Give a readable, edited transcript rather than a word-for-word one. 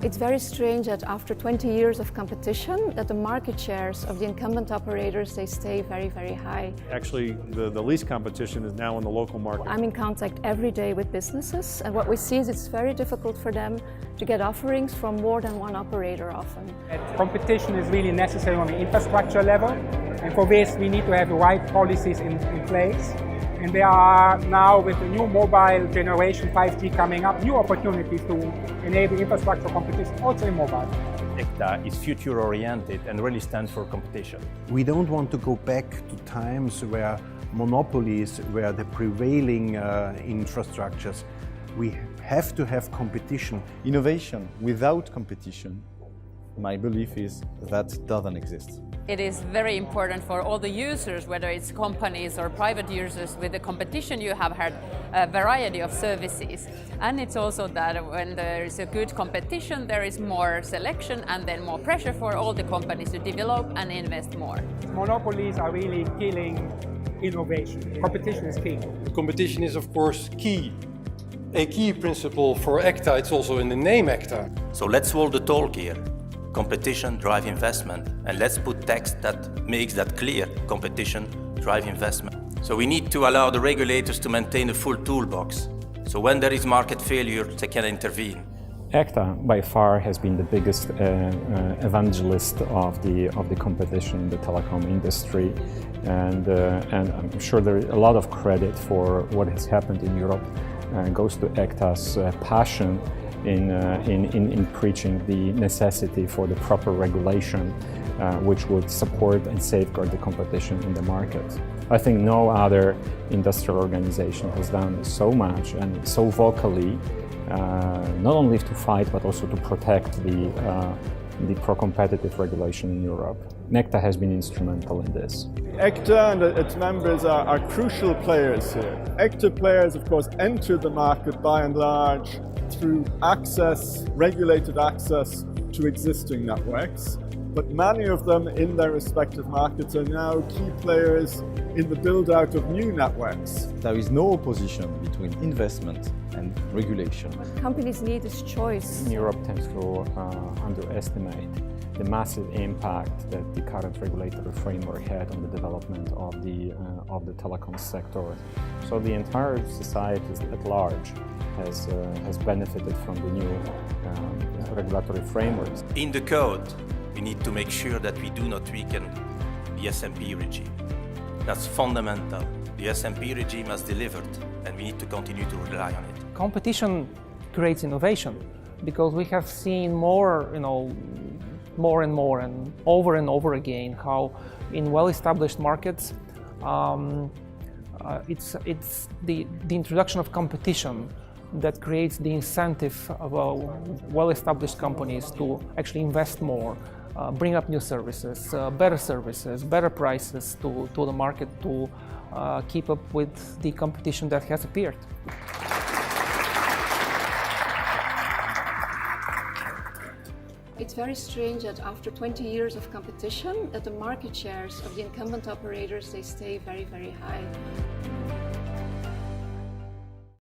It's very strange that after 20 years of competition, that the market shares of the incumbent operators, they stay very, very high. Actually, the least competition is now in the local market. I'm in contact every day with businesses, and what we see is it's very difficult for them to get offerings from more than one operator often. Competition is really necessary on the infrastructure level, and for this we need to have the right policies in place. And there are now, with the new mobile generation 5G coming up, new opportunities to enable infrastructure competition also in mobile. ECTA is future-oriented and really stands for competition. We don't want to go back to times where monopolies were the prevailing infrastructures. We have to have competition. Innovation without competition, my belief is that doesn't exist. It is very important for all the users, whether it's companies or private users. With the competition you have had a variety of services, and it's also that when there is a good competition there is more selection and then more pressure for all the companies to develop and invest more. Monopolies are really killing innovation. Competition is king. Competition is of course key. A key principle for ECTA, it's also in the name ECTA. So let's hold the talk here. Competition drive investment, and let's put text that makes that clear. Competition drive investment. So we need to allow the regulators to maintain a full toolbox. So when there is market failure, they can intervene. ECTA by far has been the biggest evangelist of the competition in the telecom industry, and I'm sure there is a lot of credit for what has happened in Europe goes to ECTA's passion in preaching the necessity for the proper regulation which would support and safeguard the competition in the market. I think no other industrial organization has done so much and so vocally, not only to fight but also to protect the pro-competitive regulation in Europe. ECTA has been instrumental in this. ECTA and its members are crucial players here. ECTA players, of course, enter the market by and large through access, regulated access to existing networks, but many of them in their respective markets are now key players in the build-out of new networks. There is no opposition between investment and regulation. What companies need is choice. Europe tends to underestimate the massive impact that the current regulatory framework had on the development of the telecom sector. So the entire society at large has benefited from the new regulatory frameworks. In the code, we need to make sure that we do not weaken the SMP regime. That's fundamental. The SMP regime has delivered, and we need to continue to rely on it. Competition creates innovation, because we have seen more and over again how in well-established markets it's the introduction of competition that creates the incentive of well-established companies to actually invest more, bring up new services, better prices to the market to keep up with the competition that has appeared. It's very strange that after 20 years of competition, that the market shares of the incumbent operators, they stay very, very high.